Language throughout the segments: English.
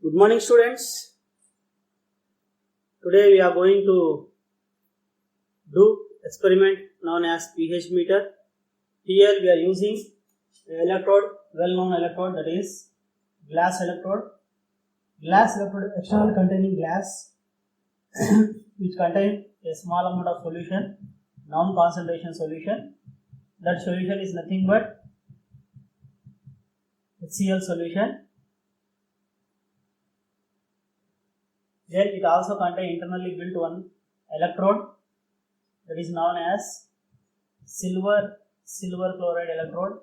Good morning, students. Today we are going to do experiment known as pH meter. Here we are using electrode, well-known electrode, that is glass electrode. Glass electrode external containing glass which contain a small amount of solution, non-concentration solution. That solution is nothing but HCl solution. Then it also contains internally built one electrode that is known as silver chloride electrode,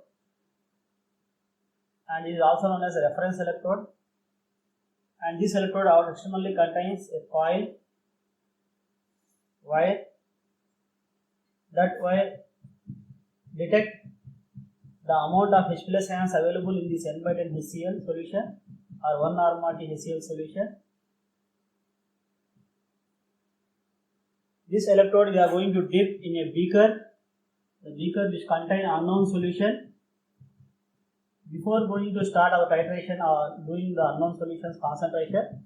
and it is also known as a reference electrode. And this electrode externally contains a coil wire. That wire detect the amount of H plus ions available in this N/10 HCl solution or 1 RmRT HCl solution. This electrode we are going to dip in a beaker, the beaker which contains unknown solution. Before going to start our titration or doing the unknown solutions concentration,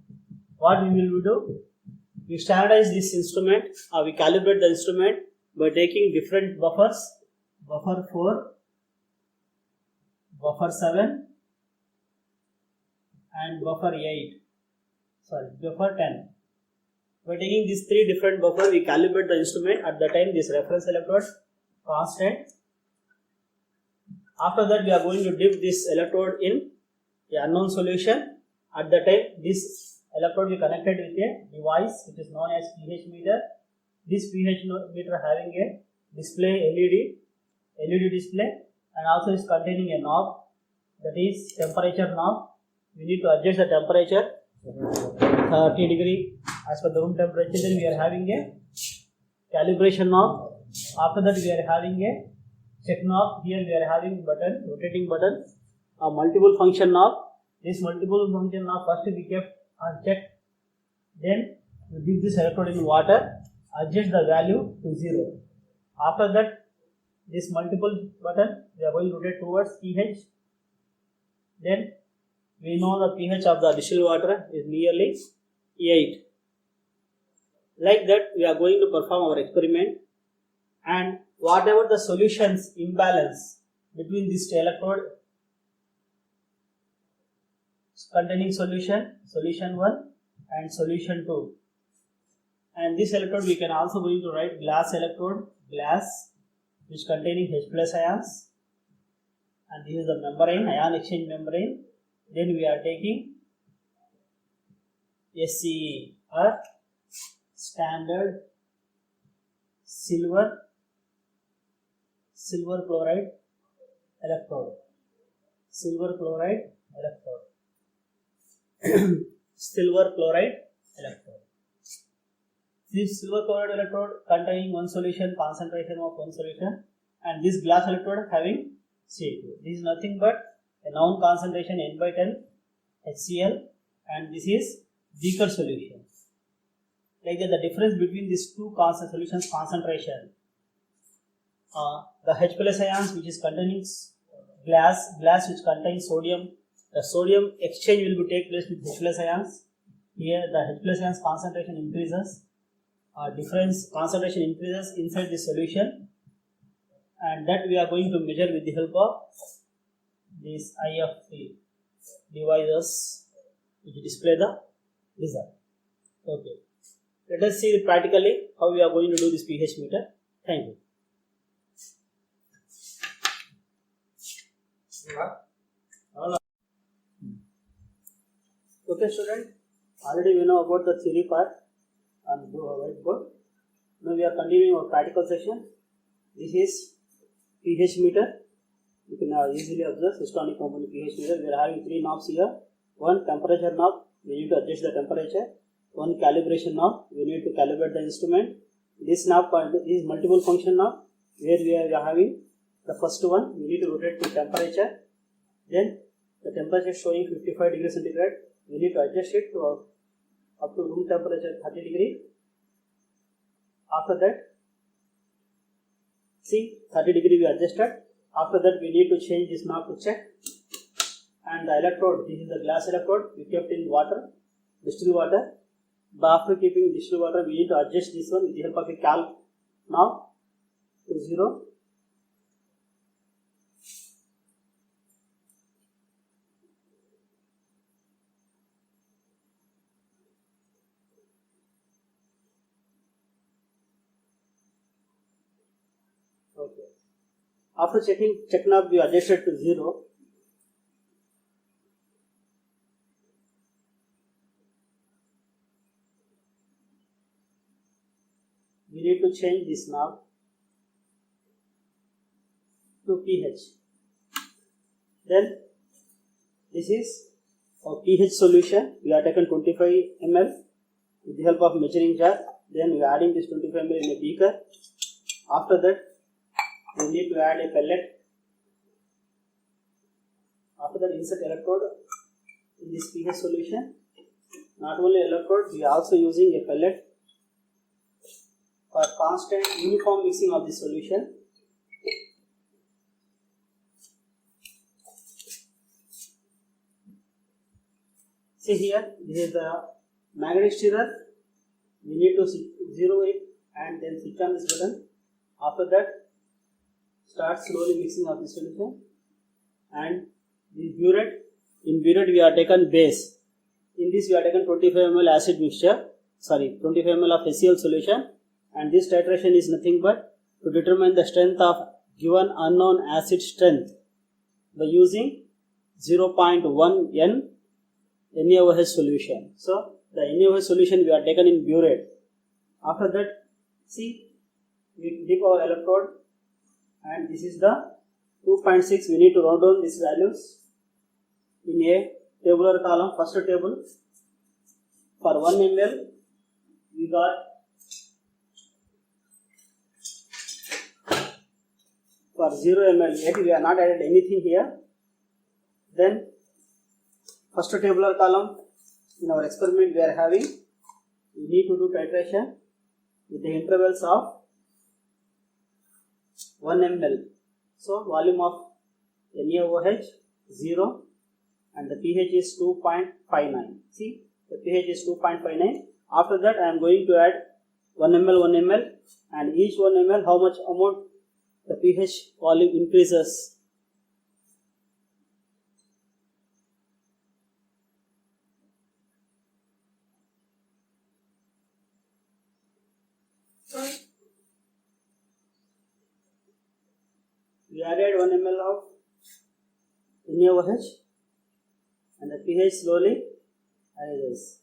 what we will do? We standardize this instrument or we calibrate the instrument by taking different buffers, buffer 4, buffer 7 and buffer 10. By taking these three different buffers, we calibrate the instrument. At the time this reference electrode constant. After that we are going to dip this electrode in a unknown solution. At the time this electrode we connected with a device which is known as pH meter. This pH meter having a display LED display, and also is containing a knob, that is temperature knob. We need to adjust the temperature 30 degree as per the room temperature. Then we are having a calibration knob. After that we are having a check knob. Here we are having button, rotating button, a multiple function knob. This multiple function knob first we kept unchecked. Then we dip this electrode in water, adjust the value to 0. After that this multiple button we are going to rotate towards pH. Then we know the pH of the distilled water is nearly 8. Like that we are going to perform our experiment, and whatever the solutions imbalance between these two electrode containing solution 1 and solution 2, and this electrode we can also going to write glass electrode, glass which containing H plus ions, and this is the membrane, ion exchange membrane. Then we are taking SCE or standard silver chloride electrode. Silver chloride electrode. This silver chloride electrode containing one solution, concentration of one solution, and this glass electrode having CO2. This is nothing but a known concentration N/10 HCl, and this is beaker solution. Like that, the difference between these two solutions concentration, the H plus ions which is containing glass which contains sodium, the sodium exchange will be take place with H plus ions. Here the H plus ions concentration increases, difference concentration increases inside the solution, and that we are going to measure with the help of these IFP devices which display the result. Okay, let us see practically how we are going to do this pH meter. Thank you. Okay, student, already we know about the theory part on the whiteboard. Now we are continuing our practical session. This is pH meter. You can easily observe Systonic component pH meter. We are having 3 knobs here. One temperature knob, we need to adjust the temperature. One calibration knob, we need to calibrate the instrument. This knob is multiple function knob, where we are having the first one, we need to rotate to temperature. Then the temperature showing 55 degrees centigrade, we need to adjust it to up to room temperature 30 degree. After that, see 30 degree we adjusted. After that we need to change this knob to check, and the electrode, this is the glass electrode, we kept in water, distilled water. But after keeping distilled water, we need to adjust this one with the help of a calc now to 0. Okay. After check knob, we adjusted to 0. We need to change this knob to pH. Then this is our pH solution. We are taken 25 ml with the help of measuring jar. Then we are adding this 25 ml in a beaker. After that, we need to add a pellet. After that, insert electrode in this pH solution. Not only electrode, we are also using a pellet for constant uniform mixing of the solution. See here, this is the magnetic stirrer. We need to zero it and then switch on this button. After that, start slowly mixing of the solution. And this burette, in burette we are taken base. In this we are taken 25 ml acid mixture, 25 ml of HCl solution, and this titration is nothing but to determine the strength of given unknown acid strength by using 0.1 N NaOH solution. So the NaOH solution we are taken in burette. After that, see, we dip our electrode, and this is the 2.6. We need to round down these values in a tabular column. First table, for 1 ml we got, for 0 ml yet we are not added anything here. Then first tabular column, in our experiment we are having, we need to do titration with the intervals of 1 ml. So volume of NaOH 0 and the pH is 2.59. See, the pH is 2.59. After that I am going to add 1 ml, and each 1 ml how much amount the pH volume increases. We added 1 ml of NaOH and the pH slowly rises.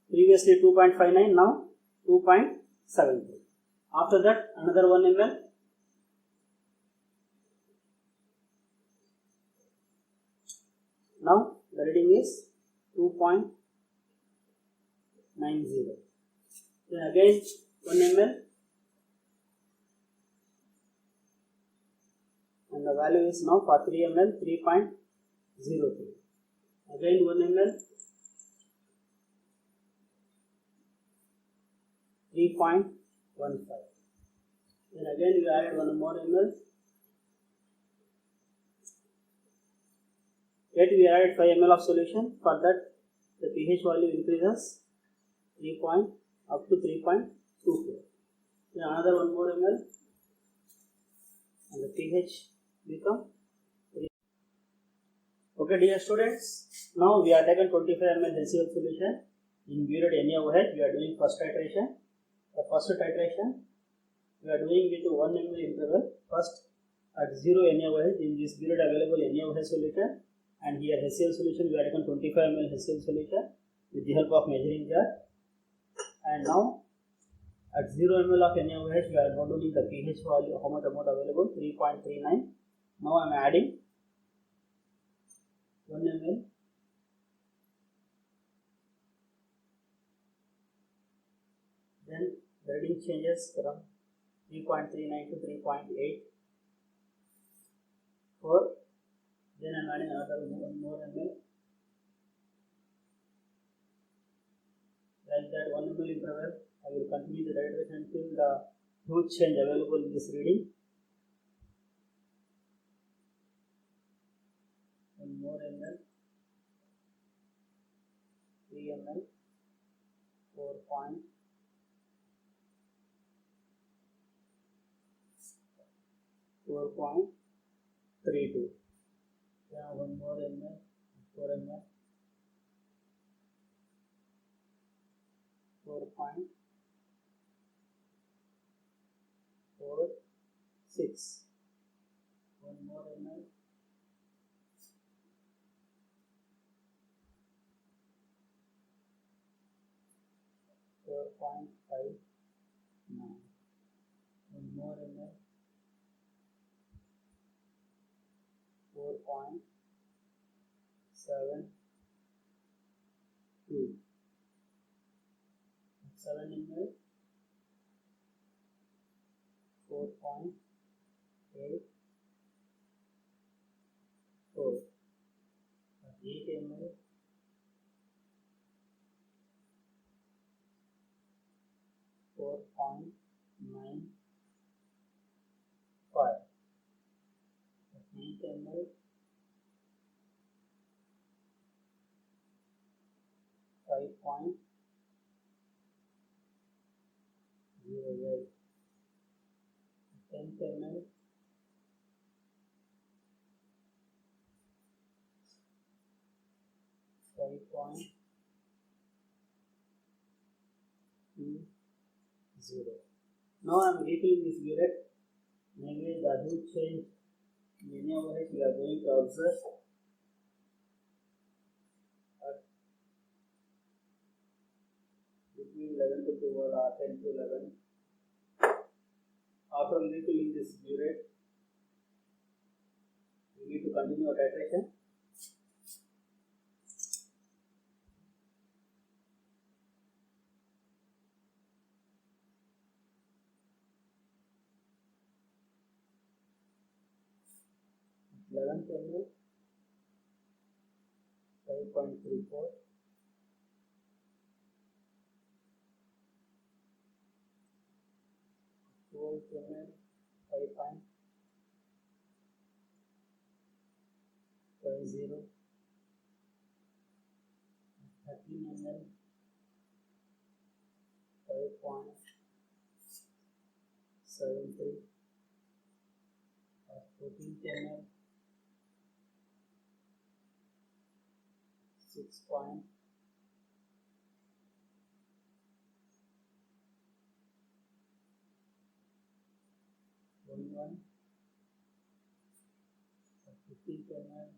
Previously 2.59, now 2.72. After that, another 1 ml. Now the reading is 2.90. Then again 1 ml. And the value is now for 3 ml 3.03. Again 1 ml 3.15. Then again we added 1 more ml. Yet we added 5 ml of solution. For that the pH value increases 3 up to 3.24. Then another 1 more ml and the pH become 3. Okay dear students, now we are taken 25 ml HCl solution in burette NaOH. We are doing first titration. The first titration we are doing with 1 ml interval. First at 0 NaOH, in this burette available NaOH solution, and here HCl solution we are taken 25 ml HCl solution with the help of measuring jar. And now at 0 ml of NaOH we are modeling the pH value, how much amount available, 3.39. Now I am adding 1 ml. Then the reading changes from 3.39 to 3.84. Then I am adding another 1 more ml. Like that 1 ml interval, I will continue the titration until the huge change available in this reading. 1 more ml. 20 ml, 4.32. Yeah, 1 more ml, 4 ml, 4.46. 1 more ml, 4.59. 1 more ml, 4.72. 7 ml, 4.84. 8 ml, 4.95. 8 ml, 5.08. 10 ml, 5.20. Now I am refilling this burette. Maybe the huge change many over it we are going to observe. Between 11 to 12 or 10 to 11. After refilling this burette, we need to continue our titration. ml, 5.34. 12 ml, 5.50. 13 ml, 5.73. 14 ml, 6.00. 15 ml,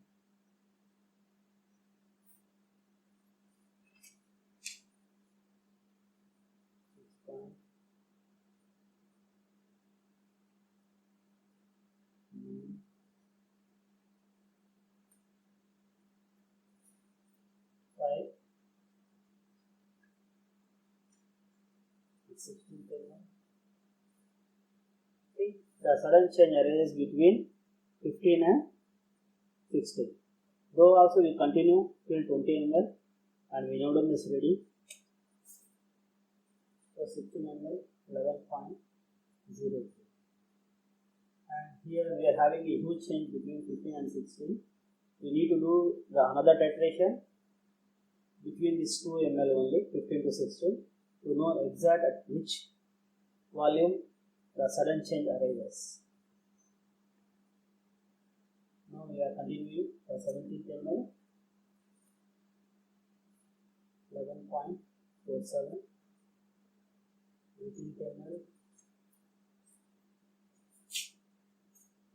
5, 16 ml. The sudden change arises between 15 and 16. Though also we continue till 20 ml and we know is ready. So 16 ml, 11.03. And here we are having a huge change between 15 and 16. We need to do another titration between these 2 ml only, 15 to 16, to know exact at which volume the sudden change arises. Now we are continuing for 17 ml, 11.47, 18 ml,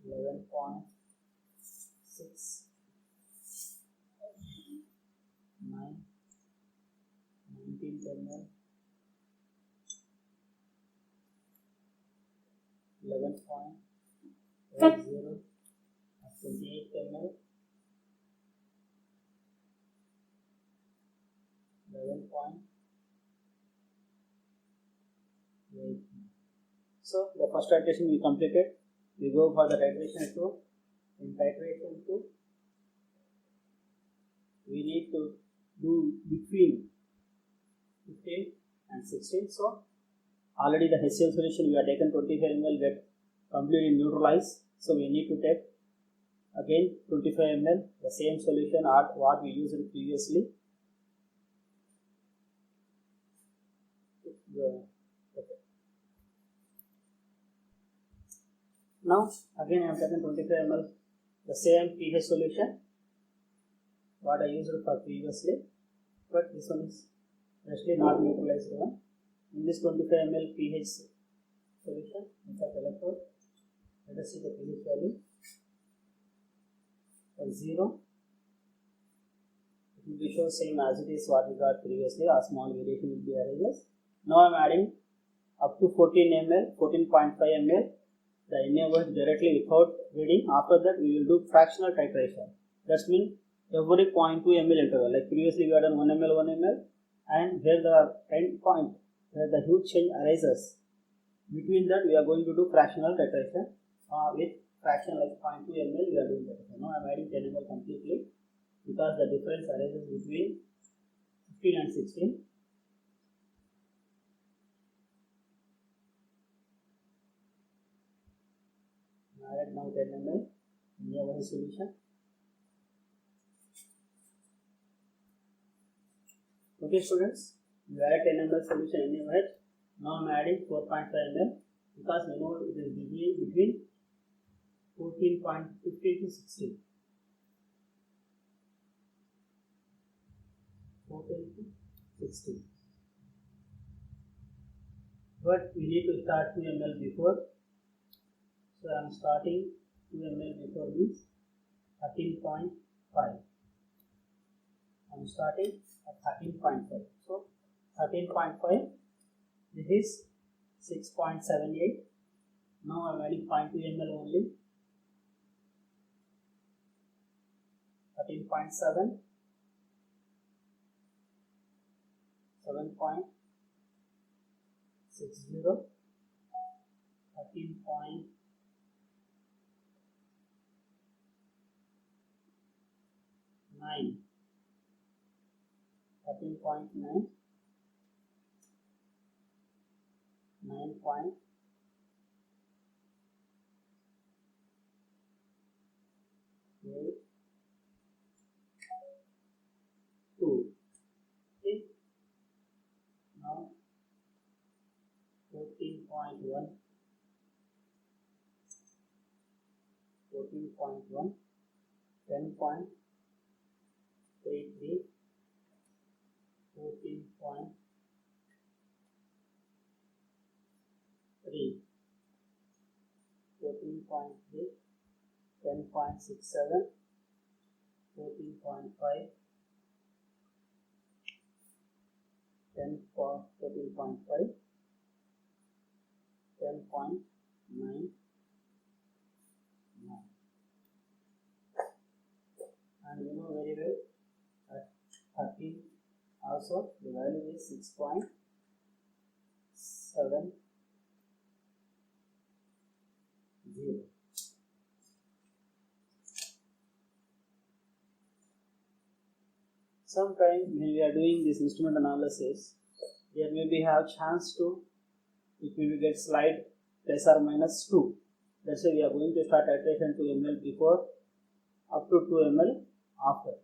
11.6, 9, 19 ml, 11.80, 28 ml, 11.8. So the first titration we completed. We go for the titration 2. In titration 2, we need to do between 15 and 16. So already the HCl solution we have taken 25 ml get completely neutralized. So we need to take again 25 ml, the same solution what we used previously. Okay. Now again I am taking 25 ml the same pH solution what I used for previously, but this one is actually not neutralized one. In this 25 ml pH solution, insert electrode. Let us see the pH value. For 0, it will be shown same as it is what we got previously. A small variation will be arises. Now I am adding up to 14 ml, 14.5 ml. The NaOH directly without reading. After that, we will do fractional titration. That means every 0.2 ml interval. Like previously, we had done 1 ml, 1 ml, and where the end point, where the huge change arises, between that we are going to do fractional titration with fraction like 0.2 ml. We are doing that. Now I am adding 10 ml completely because the difference arises between 15 and 16. Add now 10 ml NaOH solution. Okay students, we add 10 ml solution NaOH. Now I am adding 4.5 ml because we know it is between 14.15 to 16. 14 to 16. But we need to start 2 ml before. So I am starting 2 ml before means 13.5. I am starting at 13.5. So 13.5. This is 6.78. Now I am adding 0.2 ml only. 13.7. 7.60. 13.9. 13.9. 9.8. 2. Okay. Now 14.1. 14.1. 10.83. 14.3. 14.3. 10.67. 14.5. 14.5. 10.9. And you know very well at 13 also the value is 6.70. Sometimes when we are doing this instrument analysis, there may be have chance to it will get slide plus or minus 2. That's why we are going to start titration 2 ml before up to 2 ml after.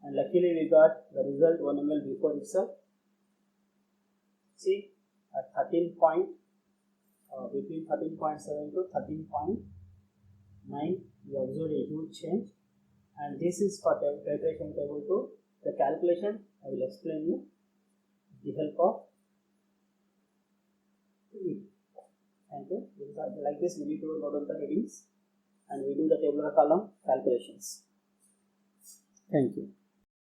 And luckily we got the result 1 ml before itself. See at 13 point between 13.7 to 13.9 we observed a huge change, and this is for titration table 2. The calculation I will explain you with the help of video. Thank you. Like this we need to note down the readings and we do the tabular column calculations. Thank you.